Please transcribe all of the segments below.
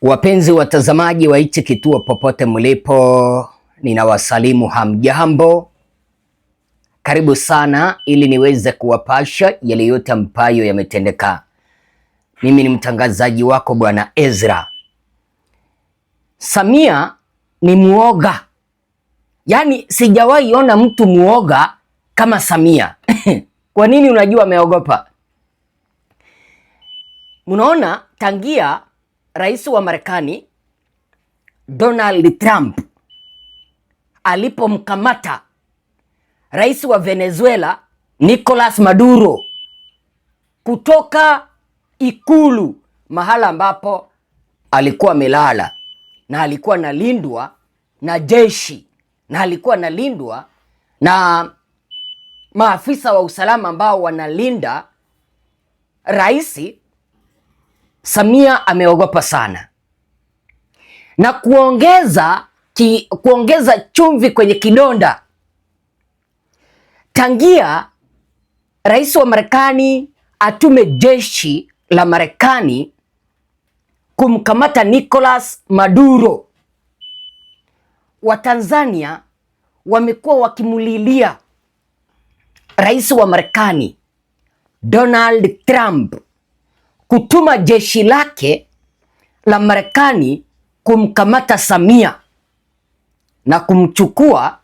Wapenzi watazamaji wa hichi kituo popote mlipo, ninawasalimu hamjambo. Karibu sana ili niweze kuwapasha yale yote ambayo yametendeka. Mimi ni mtangazaji wako Bwana Ezra. Samia ni muoga. Yaani sijawahi ona mtu muoga kama Samia. Kwa nini unajua ameogopa? Munaona tangia Rais wa Marekani Donald Trump alipomkamata Rais wa Venezuela Nicolas Maduro kutoka ikulu, mahala ambapo alikuwa amelala na alikuwa analindwa na jeshi na alikuwa analindwa na maafisa wa usalama ambao wanalinda rais. Samia ameogopa sana, na kuongeza chumvi kwenye kidonda, tangia Rais wa Marekani atume jeshi la Marekani kumkamata Nicolas Maduro, Watanzania wamekuwa wakimulilia Rais wa Marekani Donald Trump kutuma jeshi lake la Marekani kumkamata Samia na kumchukua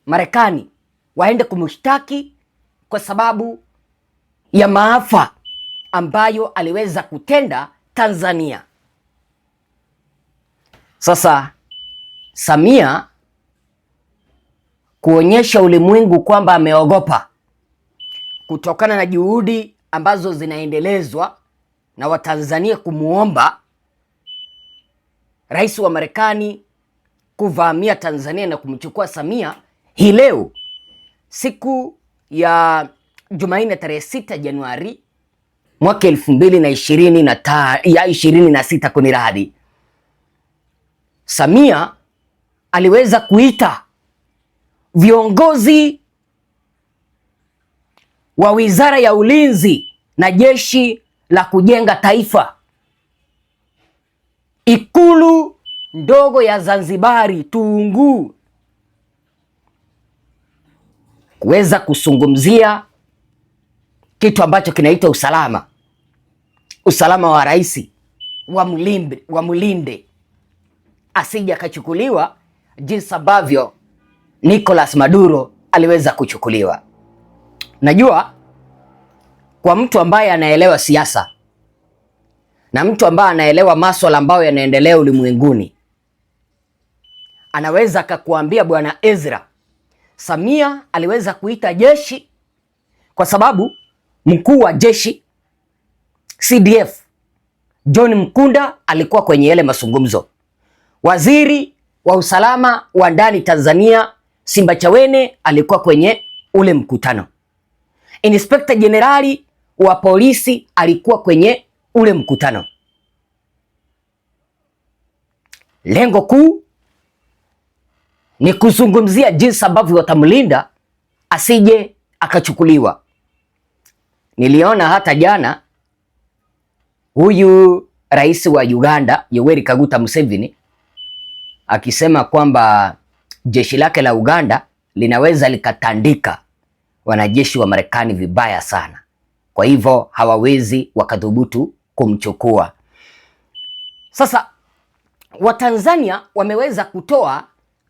Marekani waende kumshtaki kwa sababu ya maafa ambayo aliweza kutenda Tanzania. Sasa Samia kuonyesha ulimwengu kwamba ameogopa kutokana na juhudi ambazo zinaendelezwa na Watanzania kumuomba Rais wa Marekani kuvamia Tanzania na kumchukua Samia. Hii leo siku ya Jumanne tarehe 6 Januari mwaka 2026 kuniradi, Samia aliweza kuita viongozi wa Wizara ya Ulinzi na Jeshi la Kujenga Taifa, ikulu ndogo ya Zanzibari Tunguu, kuweza kuzungumzia kitu ambacho kinaitwa usalama wa rais, wamlinde asije akachukuliwa jinsi ambavyo Nicolas Maduro aliweza kuchukuliwa. Najua kwa mtu ambaye anaelewa siasa na mtu ambaye anaelewa masuala ambayo yanaendelea ulimwenguni, anaweza akakuambia Bwana Ezra, Samia aliweza kuita jeshi kwa sababu mkuu wa jeshi CDF John Mkunda alikuwa kwenye yale mazungumzo. Waziri wa usalama wa ndani Tanzania Simbachawene alikuwa kwenye ule mkutano. Inspector Generali wa polisi alikuwa kwenye ule mkutano. Lengo kuu ni kuzungumzia jinsi ambavyo watamlinda asije akachukuliwa. Niliona hata jana huyu rais wa Uganda Yoweri Kaguta Museveni akisema kwamba jeshi lake la Uganda linaweza likatandika wanajeshi wa Marekani vibaya sana, kwa hivyo hawawezi wakadhubutu kumchukua. Sasa Watanzania wameweza kutoa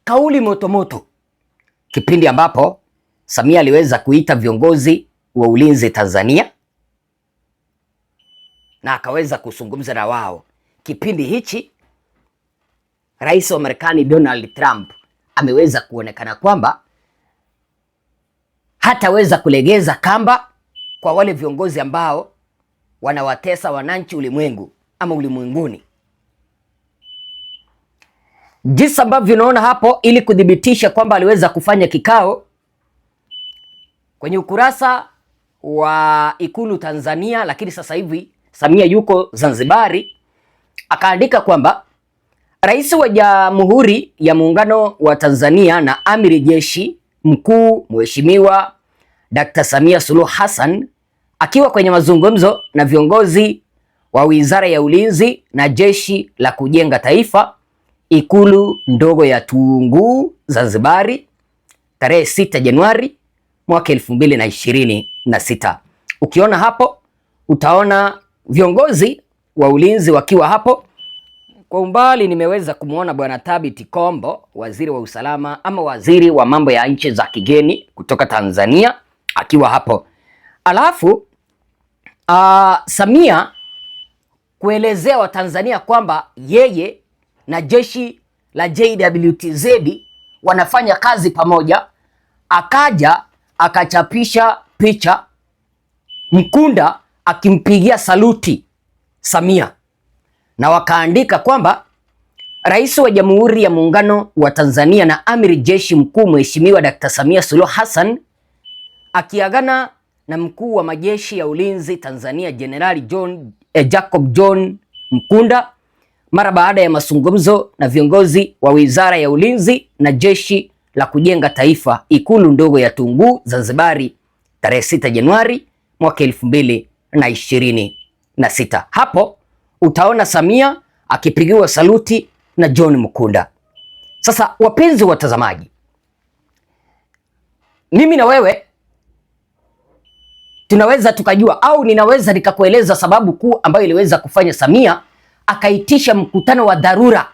kauli motomoto kipindi ambapo Samia aliweza kuita viongozi wa ulinzi Tanzania na akaweza kuzungumza na wao. Kipindi hichi Rais wa Marekani Donald Trump ameweza kuonekana kwamba hataweza kulegeza kamba kwa wale viongozi ambao wanawatesa wananchi ulimwenguni. Jinsi ambavyo unaona hapo, ili kudhibitisha kwamba aliweza kufanya kikao kwenye ukurasa wa ikulu Tanzania, lakini sasa hivi Samia yuko Zanzibari, akaandika kwamba Rais wa Jamhuri ya Muungano wa Tanzania na Amiri Jeshi Mkuu Mheshimiwa Dr. Samia Suluhu Hassan akiwa kwenye mazungumzo na viongozi wa Wizara ya Ulinzi na Jeshi la Kujenga Taifa, Ikulu ndogo ya Tunguu, Zanzibari, tarehe 6 Januari mwaka 2026. Ukiona hapo utaona viongozi wa ulinzi wakiwa hapo. Kwa umbali nimeweza kumwona Bwana Thabit Kombo, waziri wa usalama ama waziri wa mambo ya nchi za kigeni kutoka Tanzania, akiwa hapo. Alafu Samia kuelezea Watanzania kwamba yeye na jeshi la JWTZ wanafanya kazi pamoja, akaja akachapisha picha Mkunda akimpigia saluti Samia, na wakaandika kwamba Rais wa Jamhuri ya Muungano wa Tanzania na Amiri Jeshi Mkuu Mheshimiwa Dr. Samia Suluhu Hassan akiagana na Mkuu wa Majeshi ya Ulinzi Tanzania Jenerali Jacob John Mkunda mara baada ya mazungumzo na viongozi wa Wizara ya Ulinzi na Jeshi la Kujenga Taifa, Ikulu ndogo ya Tunguu, Zanzibari, tarehe 6 Januari mwaka 2026. Hapo utaona Samia akipigiwa saluti na John Mkunda. Sasa wapenzi watazamaji, mimi na wewe tunaweza tukajua au ninaweza nikakueleza sababu kuu ambayo iliweza kufanya Samia akaitisha mkutano wa dharura.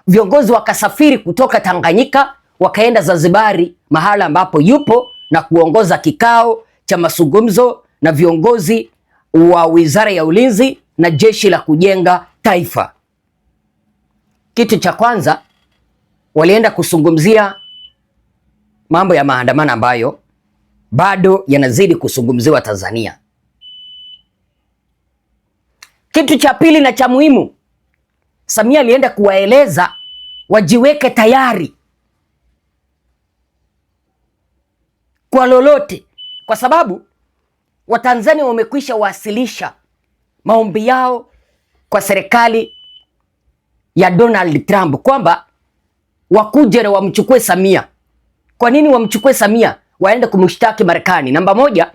Viongozi wakasafiri kutoka Tanganyika wakaenda Zanzibari, mahala ambapo yupo, na kuongoza kikao cha mazungumzo na viongozi wa Wizara ya Ulinzi na Jeshi la Kujenga Taifa. Kitu cha kwanza walienda kuzungumzia mambo ya maandamano ambayo bado yanazidi kuzungumziwa Tanzania. Kitu cha pili na cha muhimu, Samia alienda kuwaeleza wajiweke tayari kwa lolote, kwa sababu Watanzania wamekwisha wasilisha maombi yao kwa serikali ya Donald Trump kwamba wakuje na wamchukue Samia. Kwa nini wamchukue Samia? Waende kumshtaki Marekani. Namba moja,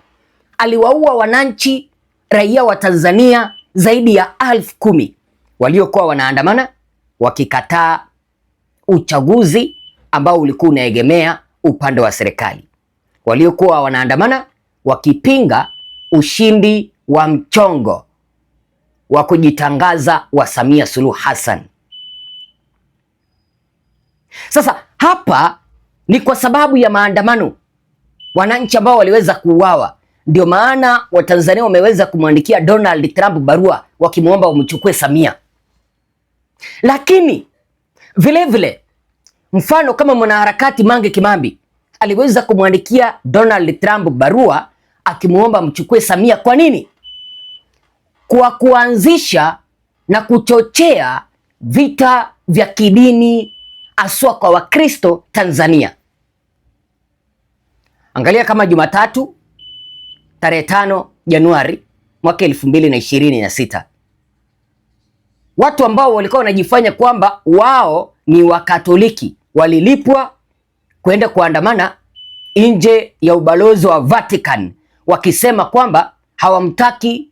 aliwaua wananchi raia wa Tanzania zaidi ya 10,000 waliokuwa wanaandamana wakikataa uchaguzi ambao ulikuwa unaegemea upande wa serikali, waliokuwa wanaandamana wakipinga ushindi wa mchongo wa kujitangaza wa Samia Suluhu Hassan. Sasa hapa ni kwa sababu ya maandamano, wananchi ambao waliweza kuuawa. Ndio maana Watanzania wameweza kumwandikia Donald Trump barua wakimwomba wamchukue Samia. Lakini vile mfano kama mwanaharakati Mange Kimambi aliweza kumwandikia Donald Trump barua akimwomba mchukue Samia. Kwa nini? Kwa kuanzisha na kuchochea vita vya kidini aswa kwa Wakristo Tanzania. Angalia kama Jumatatu tarehe 5 Januari mwaka 2026, watu ambao walikuwa wanajifanya kwamba wao ni Wakatoliki walilipwa kwenda kuandamana nje ya ubalozi wa Vatican wakisema kwamba hawamtaki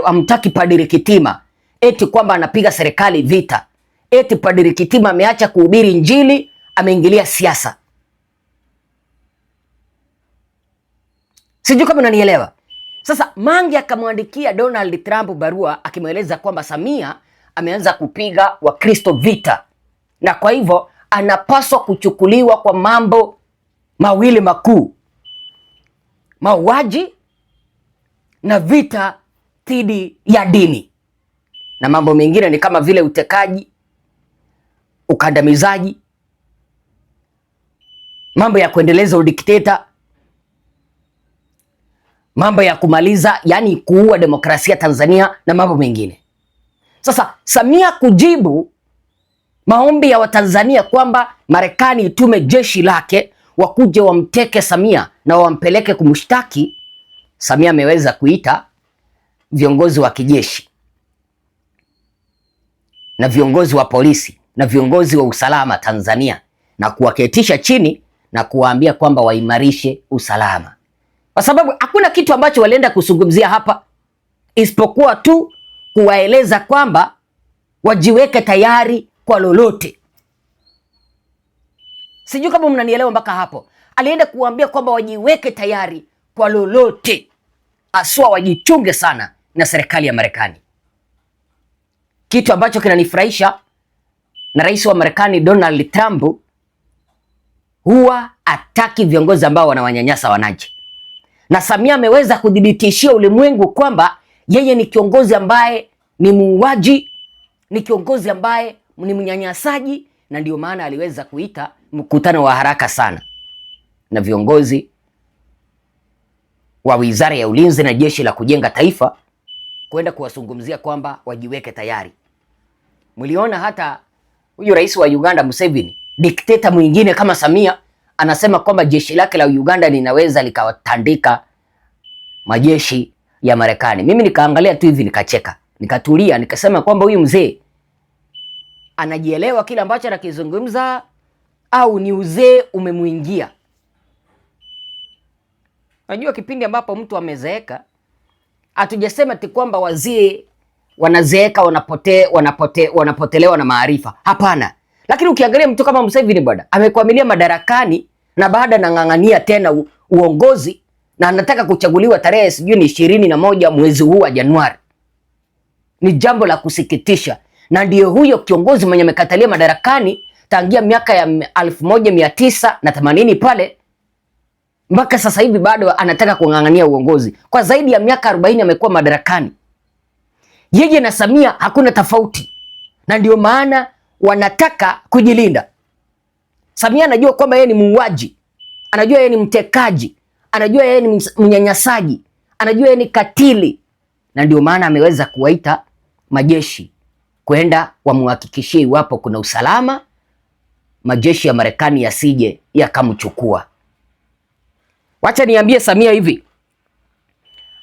hamtaki Padri Kitima, eti kwamba anapiga serikali vita, eti Padri Kitima ameacha kuhubiri Injili, ameingilia siasa. Sijui kama unanielewa. Sasa Mange akamwandikia Donald Trump barua akimweleza kwamba Samia ameanza kupiga Wakristo vita, na kwa hivyo anapaswa kuchukuliwa kwa mambo mawili makuu: mauaji na vita dhidi ya dini, na mambo mengine ni kama vile utekaji, ukandamizaji, mambo ya kuendeleza udikteta, mambo ya kumaliza, yani kuua demokrasia Tanzania na mambo mengine. Sasa Samia kujibu maombi ya Watanzania kwamba Marekani itume jeshi lake wakuje wamteke Samia na wampeleke kumshtaki, Samia ameweza kuita viongozi wa kijeshi na viongozi wa polisi na viongozi wa usalama Tanzania na kuwaketisha chini na kuwaambia kwamba waimarishe usalama, kwa sababu hakuna kitu ambacho walienda kuzungumzia hapa isipokuwa tu kuwaeleza kwamba wajiweke tayari kwa lolote. Sijui kama mnanielewa mpaka hapo. Alienda kuambia kwamba wajiweke tayari kwa lolote, aswa wajichunge sana na serikali ya Marekani. Kitu ambacho kinanifurahisha na rais wa Marekani Donald Trump, huwa ataki viongozi ambao wanawanyanyasa wananchi. Na Samia ameweza kudhibitishia ulimwengu kwamba yeye ni kiongozi ambaye ni muuaji, ni kiongozi ambaye ni mnyanyasaji, na ndio maana aliweza kuita mkutano wa haraka sana na viongozi wa Wizara ya Ulinzi na Jeshi la Kujenga Taifa kwenda kuwazungumzia kwamba wajiweke tayari. Mliona hata huyu rais wa Uganda Museveni, dikteta mwingine kama Samia, anasema kwamba jeshi lake la Uganda linaweza likawatandika majeshi ya Marekani. Mimi nikaangalia tu hivi nikacheka, nikatulia, nikasema kwamba huyu mzee anajielewa kile ambacho anakizungumza au ni uzee umemuingia. Unajua kipindi ambapo mtu amezeeka, hatujasema ati kwamba wazee wanazeeka wanapotelewa na maarifa. Hapana. Lakini ukiangalia mtu kama Museveni bwana, amekwamilia madarakani na baada nang'ang'ania tena uongozi na anataka kuchaguliwa tarehe sijui ni 21 mwezi huu wa Januari. Ni jambo la kusikitisha. Na ndiyo huyo kiongozi mwenye amekatalia madarakani tangia miaka ya 1980 pale mpaka sasa hivi bado anataka kung'ang'ania uongozi. Kwa zaidi ya miaka 40 amekuwa madarakani. Yeye na Samia hakuna tofauti. Na ndio maana wanataka kujilinda. Samia anajua kwamba yeye ni muuaji, anajua yeye ni mtekaji, anajua yeye ni mnyanyasaji, anajua yeye ni katili, na ndio maana ameweza kuwaita majeshi kwenda wamhakikishie iwapo kuna usalama, majeshi ya Marekani yasije yakamchukua. Wacha niambie Samia hivi,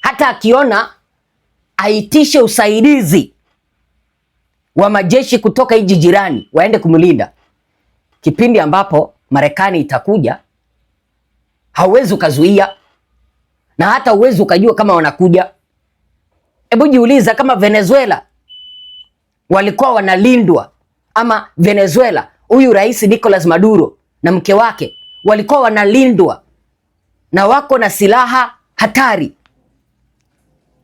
hata akiona aitishe usaidizi wa majeshi kutoka nchi jirani waende kumlinda, kipindi ambapo Marekani itakuja hauwezi ukazuia, na hata uwezi ukajua kama wanakuja. Hebu jiuliza kama Venezuela walikuwa wanalindwa, ama Venezuela huyu rais Nicolas Maduro na mke wake walikuwa wanalindwa na wako na silaha hatari,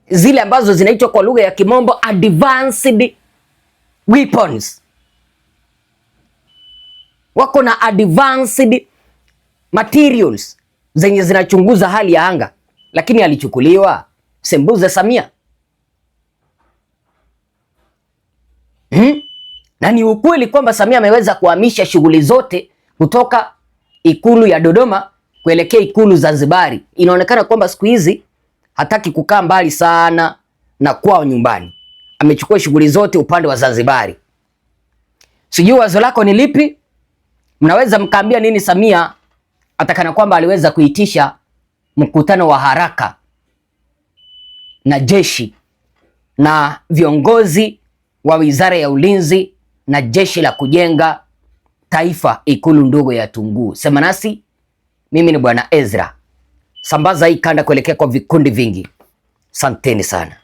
zile ambazo zinaitwa kwa lugha ya kimombo advanced weapons. Wako na advanced materials zenye zinachunguza hali ya anga, lakini alichukuliwa sembuza Samia. Na ni ukweli kwamba Samia ameweza kuhamisha shughuli zote kutoka ikulu ya Dodoma kuelekea ikulu Zanzibari. Inaonekana kwamba siku hizi hataki kukaa mbali sana na kwao nyumbani. Amechukua shughuli zote upande wa Zanzibari. Sijui wazo lako ni lipi? Mnaweza mkaambia nini Samia atakana kwamba aliweza kuitisha mkutano wa haraka na jeshi na viongozi wa Wizara ya Ulinzi na Jeshi la Kujenga Taifa ikulu ndogo ya Tunguu. Sema nasi, mimi ni Bwana Ezra. Sambaza hii kanda kuelekea kwa vikundi vingi. Asanteni sana.